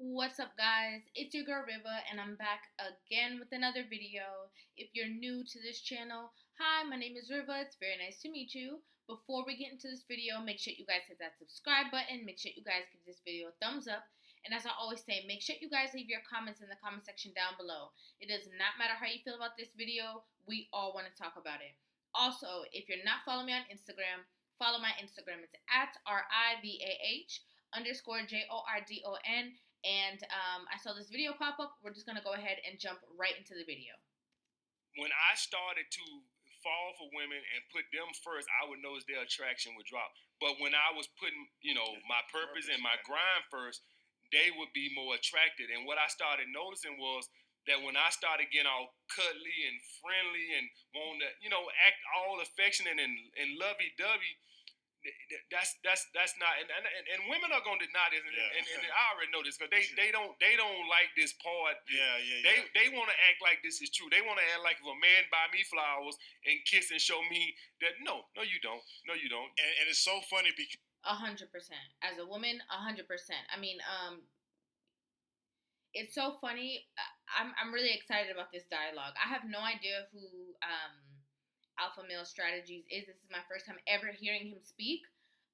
What's up, guys? It's your girl Rivah, and I'm back again with another video. If you're new to this channel, hi, my name is Rivah. It's very nice to meet you. Before we get into this video, make sure you guys hit that subscribe button. Make sure you guys give this video a thumbs up. And as I always say, make sure you guys leave your comments in the comment section down below. It does not matter how you feel about this video. We all want to talk about it. Also, if you're not following me on Instagram, follow my Instagram. It's at RIVAH_JORDON. And I saw this video pop up. We're just gonna go ahead and jump right into the video. When I started to fall for women and put them first, I would notice their attraction would drop. But when I was putting, my purpose and my grind first, they would be more attracted. And what I started noticing was that when I started getting all cuddly and friendly and wanting to, act all affectionate and lovey-dovey, that's not and women are gonna deny this and I already know this because they don't like this part. They want to act like this is true. They want to act like if a man buy me flowers and kiss and show me that no you don't. And it's so funny because 100%. As a woman, 100%. I mean, it's so funny. I'm really excited about this dialogue. I have no idea who Alpha Male Strategies is. This is my first time ever hearing him speak.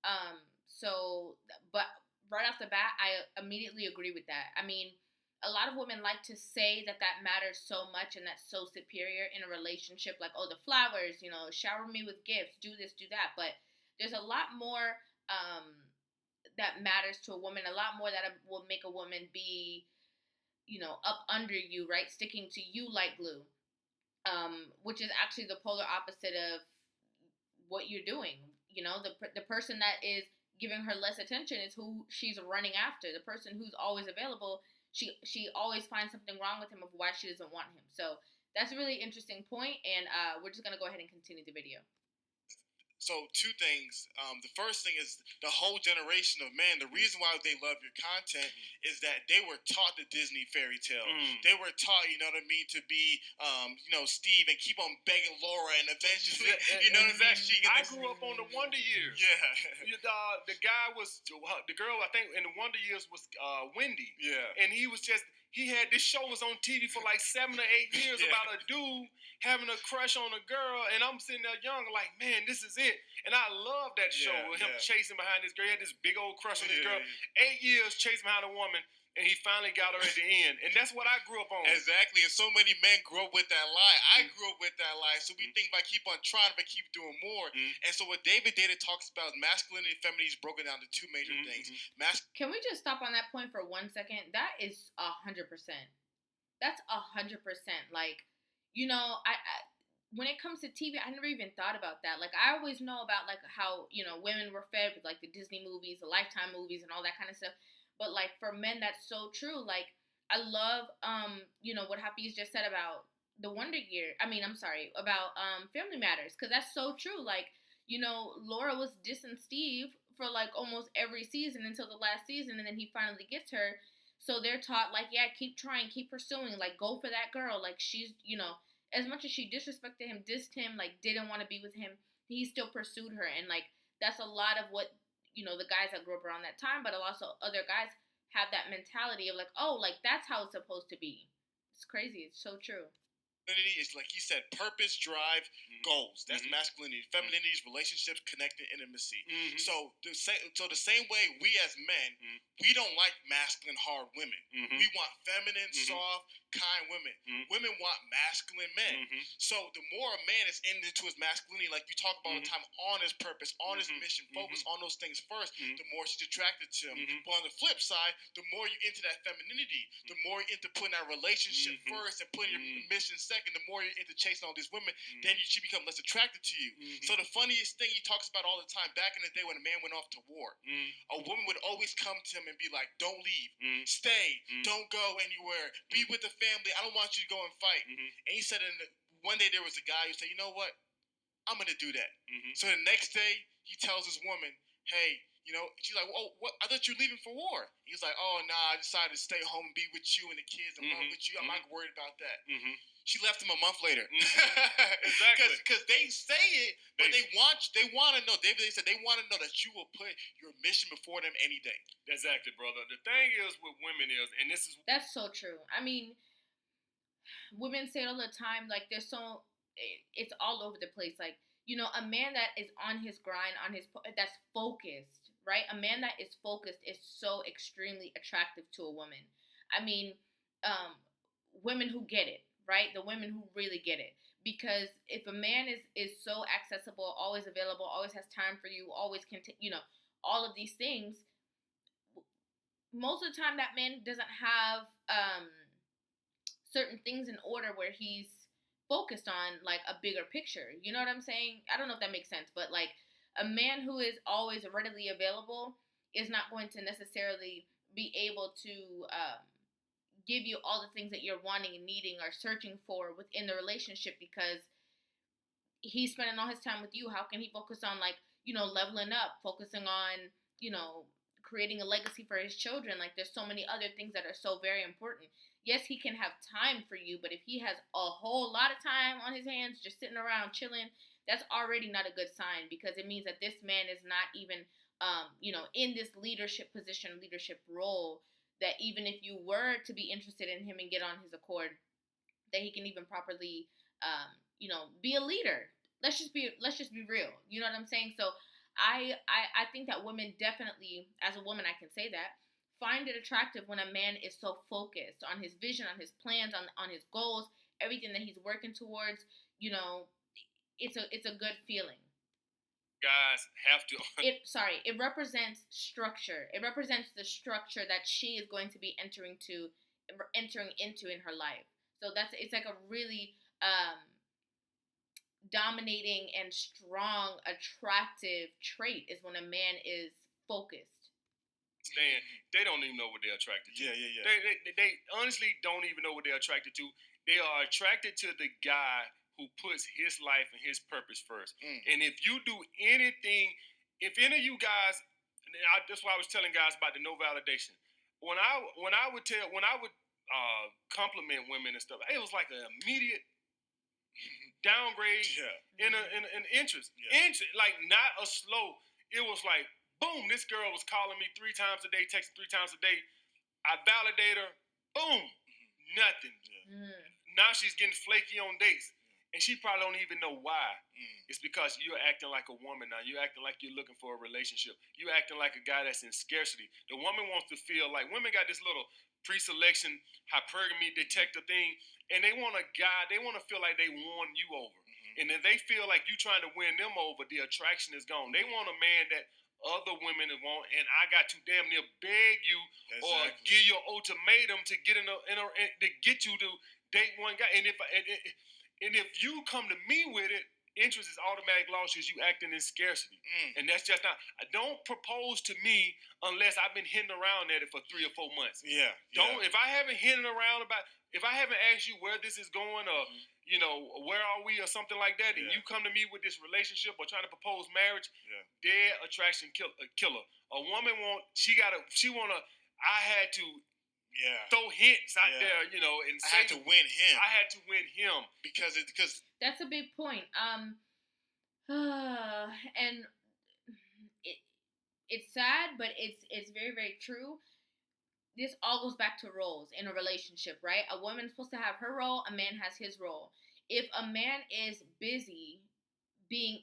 But right off the bat, I immediately agree with that. I mean, a lot of women like to say that matters so much and that's so superior in a relationship. Like, oh, the flowers, shower me with gifts, do this, do that. But there's a lot more that matters to a woman. A lot more that will make a woman be, up under you, right? Sticking to you like glue. Which is actually the polar opposite of what you're doing. The person that is giving her less attention is who she's running after. The person who's always available, she always finds something wrong with him of why she doesn't want him. So that's a really interesting point, and we're just gonna go ahead and continue the video. So two things. The first thing is the whole generation of men. The reason why they love your content is that they were taught the Disney fairy tale. They were taught, to be, Steve and keep on begging Laura and eventually, I grew up on the Wonder Years. Yeah. The guy was the girl. I think in the Wonder Years was Wendy. Yeah. And he had this show was on TV for like 7 or 8 years about a dude having a crush on a girl, and I'm sitting there young, like, man, this is it. And I love that show with him chasing behind this girl. He had this big old crush on this girl. 8 years chasing behind a woman, and he finally got her at the end. And that's what I grew up on. Exactly. And so many men grew up with that lie. I grew up with that lie. So we think if I keep on trying, if I keep doing more. And so what David Data talks about is masculinity and femininity is broken down to two major things. Can we just stop on that point for 1 second? That is 100%. That's 100%. Like, I when it comes to TV, I never even thought about that. Like, I always know about, like, how, women were fed with, like, the Disney movies, the Lifetime movies, and all that kind of stuff. But, like, for men, that's so true. Like, I love, what Hafiz just said about the Wonder Year. About Family Matters. Because that's so true. Like, Laura was dissing Steve for, like, almost every season until the last season. And then he finally gets her. So they're taught, like, yeah, keep trying, keep pursuing. Like, go for that girl. Like, she's, as much as she disrespected him, dissed him, like, didn't want to be with him, he still pursued her. And, like, that's a lot of what, the guys that grew up around that time, but also other guys have that mentality of, like, oh, like, that's how it's supposed to be. It's crazy. It's so true. Femininity is, like you said, purpose, drive, goals. That's masculinity. Femininity is relationships, connected, intimacy. So the same way we as men, we don't like masculine, hard women. We want feminine, soft, kind women. Women want masculine men. So the more a man is into his masculinity, like you talk about all the time, on his purpose, on his mission, focus on those things first, the more she's attracted to him. But on the flip side, the more you're into that femininity, the more you're into putting that relationship first and putting your mission second, the more you're into chasing all these women, then she become less attracted to you. So the funniest thing he talks about all the time, back in the day when a man went off to war, a woman would always come to him and be like, don't leave, stay, don't go anywhere, be with the family, I don't want you to go and fight. And he said, one day there was a guy who said, you know what, I'm going to do that. So the next day, he tells his woman, hey, She's like, "Oh, what? I thought you were leaving for war." He's like, "Oh, nah, I decided to stay home and be with you and the kids and love with you. I'm not worried about that." She left him a month later. Exactly. Because they say it, but they want to know. They said they want to know that you will put your mission before them any day. Exactly, brother. The thing is with women is, and this is That's so true. I mean, women say it all the time. Like they're so, it's all over the place. Like a man that is on his grind, that's focused, right? A man that is focused is so extremely attractive to a woman. I mean, women who get it, right? The women who really get it. Because if a man is so accessible, always available, always has time for you, always can, all of these things. Most of the time, that man doesn't have certain things in order where he's focused on like a bigger picture. You know what I'm saying? I don't know if that makes sense, but like a man who is always readily available is not going to necessarily be able to give you all the things that you're wanting and needing or searching for within the relationship, because he's spending all his time with you. How can he focus on like leveling up, focusing on creating a legacy for his children? Like there's so many other things that are so very important. Yes, he can have time for you, but if he has a whole lot of time on his hands just sitting around chilling, that's already not a good sign, because it means that this man is not even in this leadership position, leadership role, that even if you were to be interested in him and get on his accord, that he can even properly be a leader. Let's just be real. You know what I'm saying? So I think that women definitely, as a woman, I can say that, find it attractive when a man is so focused on his vision, on his plans, on his goals, everything that he's working towards. It's a good feeling. Guys have to. It represents structure. It represents the structure that she is going to be entering into in her life. So it's like a really dominating and strong, attractive trait is when a man is focused. They don't even know what they're attracted to. Yeah. They honestly don't even know what they're attracted to. They are attracted to the guy who puts his life and his purpose first. And if you do anything, if any of you guys, that's why I was telling guys about the no validation. When I would compliment women and stuff, it was like an immediate downgrade in an interest. Interest, like not a slow. It was like, boom, this girl was calling me 3 times a day, texting 3 times a day. I validate her. Boom, nothing. Now she's getting flaky on dates. And she probably don't even know why. It's because you're acting like a woman now. You're acting like you're looking for a relationship. You're acting like a guy that's in scarcity. The woman wants to feel like, women got this little pre-selection hypergamy detector thing, and they want a guy, they want to feel like they won you over. And if they feel like you trying to win them over, the attraction is gone. They want a man that other women want, and I got to damn near beg you or give you an ultimatum to get to get you to date one guy. And if you come to me with it, interest is automatic loss because you acting in scarcity. And that's just not. Don't propose to me unless I've been hitting around at it for 3 or 4 months. Don't. If I haven't hitting around if I haven't asked you where this is going or where are we or something like that, and you come to me with this relationship or trying to propose marriage, dead attraction killer. A woman I had to throw hints out there, and I had to win him. I had to win him because that's a big point. And it's sad, but it's very, very true. This all goes back to roles in a relationship, right? A woman's supposed to have her role, a man has his role. If a man is busy being,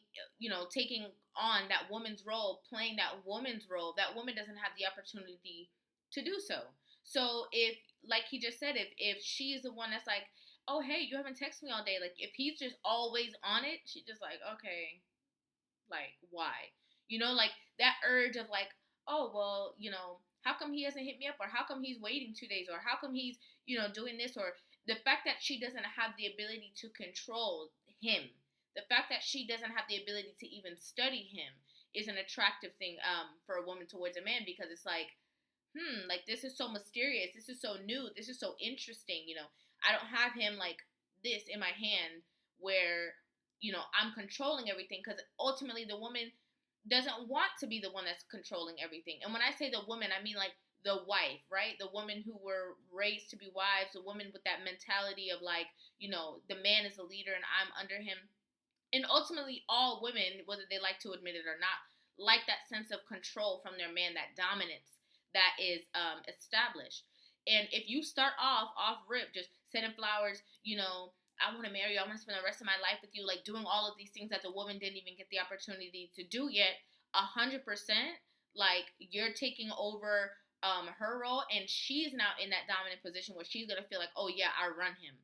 taking on that woman's role, playing that woman's role, that woman doesn't have the opportunity to do so. So if, like he just said, if she's the one that's like, oh, hey, you haven't texted me all day. Like, if he's just always on it, she's just like, okay, like, why? Like that urge of like, oh, well, how come he hasn't hit me up? Or how come he's waiting 2 days? Or how come he's, doing this? Or the fact that she doesn't have the ability to control him. The fact that she doesn't have the ability to even study him is an attractive thing for a woman towards a man, because it's like, like this is so mysterious. This is so new. This is so interesting. I don't have him like this in my hand where, I'm controlling everything, because ultimately the woman doesn't want to be the one that's controlling everything. And when I say the woman, I mean like the wife, right? The women who were raised to be wives, the woman with that mentality of like, the man is a leader and I'm under him. And ultimately, all women, whether they like to admit it or not, like that sense of control from their man, that dominance that is established. And if you start off rip, just sending flowers, I want to marry you, I want to spend the rest of my life with you, like doing all of these things that the woman didn't even get the opportunity to do yet, 100%, like you're taking over her role, and she's now in that dominant position where she's gonna feel like, oh yeah, I run him.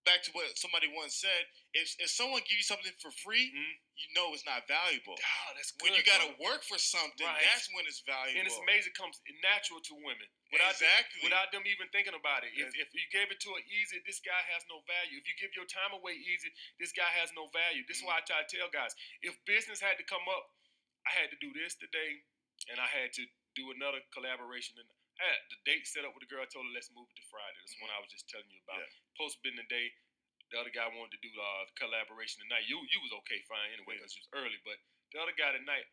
Back to what somebody once said, if someone gives you something for free, you know it's not valuable. Oh, that's good. When you got to work for something, that's when it's valuable. And it's amazing, it comes natural to women. Without them even thinking about it. If you gave it to her easy, this guy has no value. If you give your time away easy, this guy has no value. This is why I try to tell guys, if business had to come up, I had to do this today, and I had to do another collaboration. And I had the date set up with the girl. I told her, let's move it to Friday. That's one I was just telling you about. Yeah. Post been the day. The other guy wanted to do the collaboration tonight. You was okay, fine anyway, because it was early. But the other guy tonight,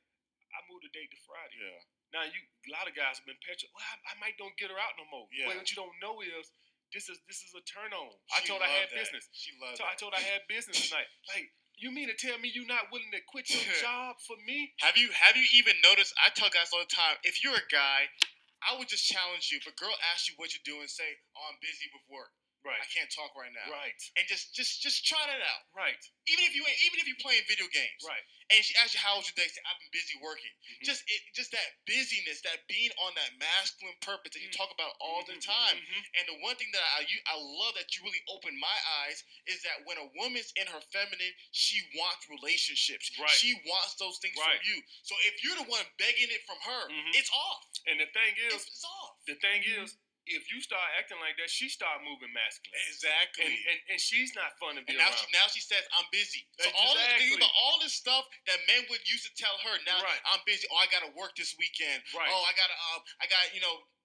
I moved the date to Friday. Yeah. Now a lot of guys have been petulant. Well, I might don't get her out no more. Yeah. What you don't know is this is a turn on. I told her I had business. She loved that. I told her I had business tonight. Like, you mean to tell me you're not willing to quit your job for me? Have you even noticed? I tell guys all the time, if you're a guy, I would just challenge you. If a girl asks you what you're doing, say, "Oh, I'm busy with work. Right. I can't talk right now." Right. And just try that out. Right. Even if you're playing video games. Right. And she asks you, "How was your day?" Say, "I've been busy working." Mm-hmm. Just that busyness, that being on that masculine purpose that you talk about all the time. Mm-hmm. And the one thing that I love that you really opened my eyes is that when a woman's in her feminine, she wants relationships. Right. She wants those things from you. So if you're the one begging it from her, it's off. And the thing is, it's off. The thing is, if you start acting like that, she start moving masculine. Exactly. And she's not fun to be around. Now she says, "I'm busy." So exactly. all this stuff that men would used to tell her, now I'm busy. Oh, I got to work this weekend. Right. Oh, I got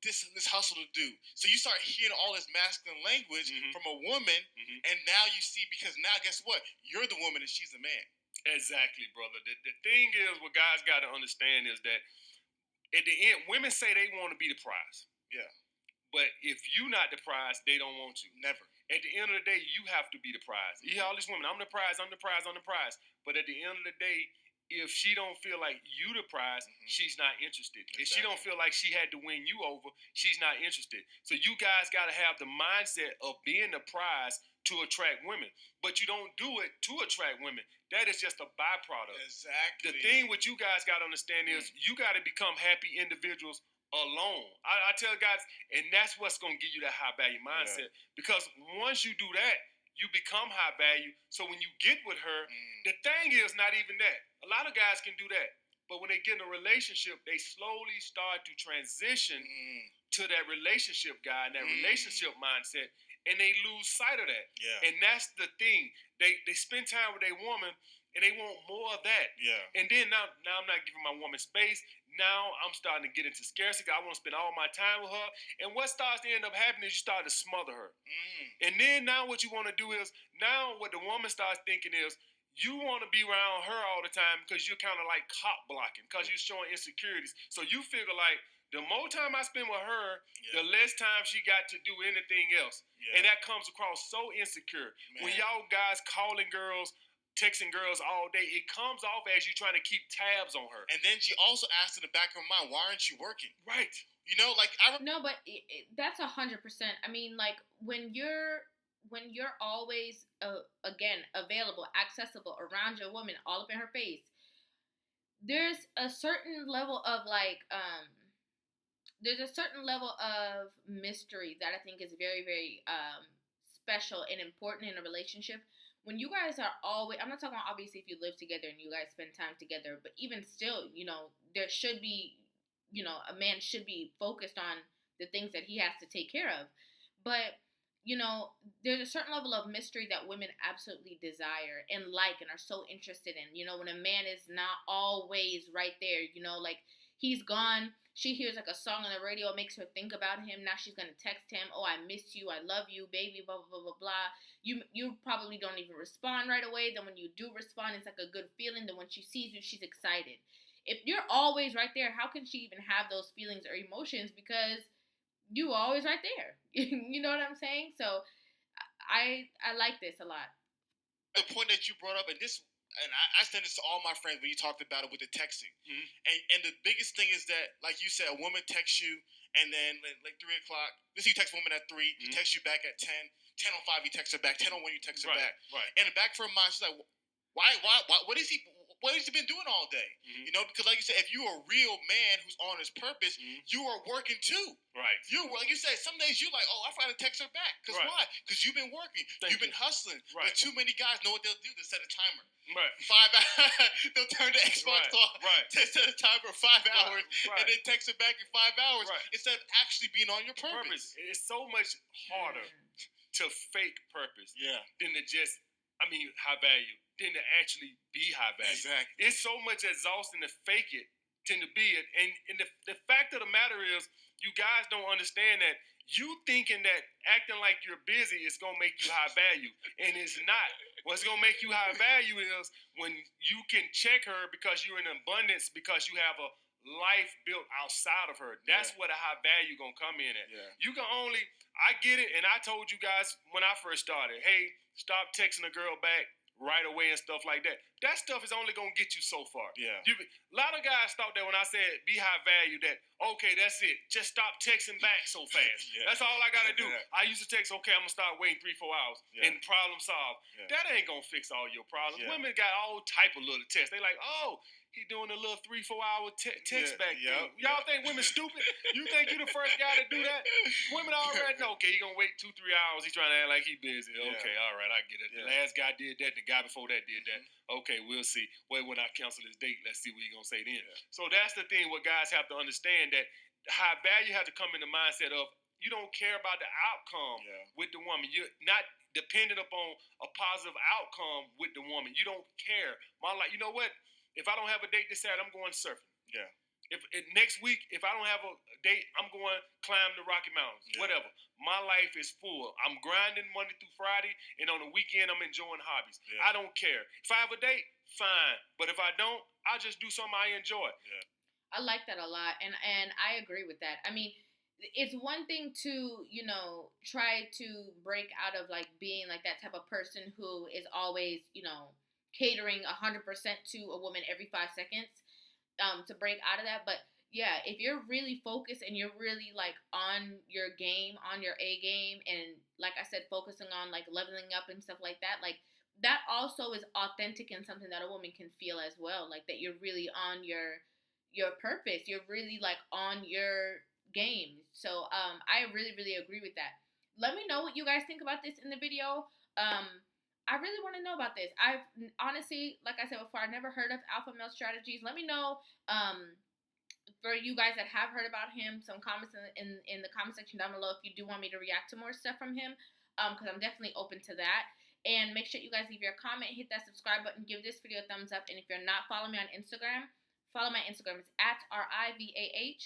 this hustle to do. So you start hearing all this masculine language from a woman, and now you see, because now guess what? You're the woman and she's the man. Exactly, brother. The thing is, what guys got to understand is that at the end, women say they want to be the prize. Yeah. But if you're not the prize, they don't want you. Never. At the end of the day, you have to be the prize. You hear all these women, I'm the prize, I'm the prize, I'm the prize. But at the end of the day, if she don't feel like you the prize, she's not interested. Exactly. If she don't feel like she had to win you over, she's not interested. So you guys got to have the mindset of being the prize to attract women. But you don't do it to attract women. That is just a byproduct. Exactly. The thing what you guys got to understand is you got to become happy individuals alone. I tell guys, and that's what's going to give you that high value mindset. Yeah. Because once you do that, you become high value. So when you get with her, the thing is not even that. A lot of guys can do that. But when they get in a relationship, they slowly start to transition to that relationship guy and that relationship mindset, and they lose sight of that. Yeah. And that's the thing. They spend time with their woman, and they want more of that. Yeah. And then now I'm not giving my woman space. Now I'm starting to get into scarcity. I want to spend all my time with her. And what starts to end up happening is you start to smother her. And then now what you want to do is, now what the woman starts thinking is, you want to be around her all the time because you're kind of like cop blocking, because you're showing insecurities. So you figure like, the more time I spend with her, the less time she got to do anything else. Yeah. And that comes across so insecure. Man. When y'all guys calling girls, texting girls all day, it comes off as you trying to keep tabs on her. And then she also asks in the back of her mind, why aren't you working? Right. You know, like No, but that's 100%. I mean, like when you're always again available, accessible, around your woman, all up in her face, there's a certain level of like there's a certain level of mystery that I think is very, very special and important in a relationship. When you guys are always, I'm not talking about obviously if you live together and you guys spend time together, but even still, there should be, a man should be focused on the things that he has to take care of. But, there's a certain level of mystery that women absolutely desire and like and are so interested in. When a man is not always right there, like he's gone she hears like a song on the radio, it makes her think about him. Now she's gonna text him, "Oh, I miss you, I love you, baby," blah blah blah blah blah. You probably don't even respond right away. Then when you do respond, it's like a good feeling. Then when she sees you, she's excited. If you're always right there, how can she even have those feelings or emotions? Because you always right there. You know what I'm saying? So I like this a lot. The point that you brought up, and this, and I send this to all my friends when you talked about it with the texting. And the biggest thing is that, like you said, a woman texts you, and then like 3 o'clock. This you text a woman at 3, he texts you back at 10. 10:05, you text her back. 10:01, you text her back. Right. And in the back of her mind, she's like, why? What is he? What has he been doing all day? You know, because like you said, if you're a real man who's on his purpose, you are working too. Right. You, like you said, some days you're like, oh, I forgot to text her back. Because why? Because you've been working. You've been hustling. Right. But too many guys know what they'll do. They'll set a timer. Right. 5 hours. They'll turn the Xbox off. Right. They set a timer for 5 hours. Right. And then text her back in 5 hours. Right. Instead of actually being on your purpose. It's so much harder to fake purpose than to just, high value, than to actually be high value. Exactly. It's so much exhausting to fake it than to be it. And the fact of the matter is, you guys don't understand that you thinking that acting like you're busy is going to make you high value. And it's not. What's going to make you high value is when you can check her because you're in abundance, because you have a life built outside of her. That's where the high value going to come in at. Yeah. You can only, I get it, and I told you guys when I first started, hey, stop texting a girl back right away and stuff like that. That stuff is only going to get you so far. Yeah. A lot of guys thought that when I said be high value, that, okay, that's it. Just stop texting back so fast. That's all I got to do. I used to text, okay, I'm going to start waiting 3-4 hours and problem solve. That ain't going to fix all your problems. Women got all type of little texts. They like, oh, he doing a little 3-4 hour text back thing. Y'all think women stupid? You think you the first guy to do that? Women already know, okay, he going to wait 2-3 hours. He trying to act like he busy. Okay, all right, I get it. The last guy did that. The guy before that did that. Okay, we'll see. Wait, when I cancel this date, let's see what he going to say then. So that's the thing what guys have to understand, that high value has to come in the mindset of you don't care about the outcome with the woman. You're not dependent upon a positive outcome with the woman. You don't care. You know what? If I don't have a date this Saturday, I'm going surfing. Yeah. If next week, if I don't have a date, I'm going climb the Rocky Mountains. Whatever. My life is full. I'm grinding Monday through Friday, and on the weekend, I'm enjoying hobbies. I don't care. If I have a date, fine. But if I don't, I'll just do something I enjoy. I like that a lot, and I agree with that. I mean, it's one thing to, try to break out of like being like that type of person who is always, catering 100% to a woman every 5 seconds, to break out of that. But yeah, if you're really focused and you're really like on your game, on your A game, and like I said, focusing on like leveling up and stuff like that also is authentic and something that a woman can feel as well. Like that you're really on your purpose. You're really like on your game. So I really, really agree with that. Let me know what you guys think about this in the video. I really want to know about this. I've honestly, like I said before, I've never heard of alpha male strategies. Let me know, for you guys that have heard about him, some comments in the comment section down below if you do want me to react to more stuff from him, because I'm definitely open to that. And make sure you guys leave your comment, hit that subscribe button, give this video a thumbs up. And if you're not following me on Instagram, follow my Instagram. It's @RIVAH_JORDON.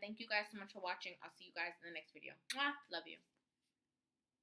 Thank you guys so much for watching. I'll see you guys in the next video. Mwah. Love you.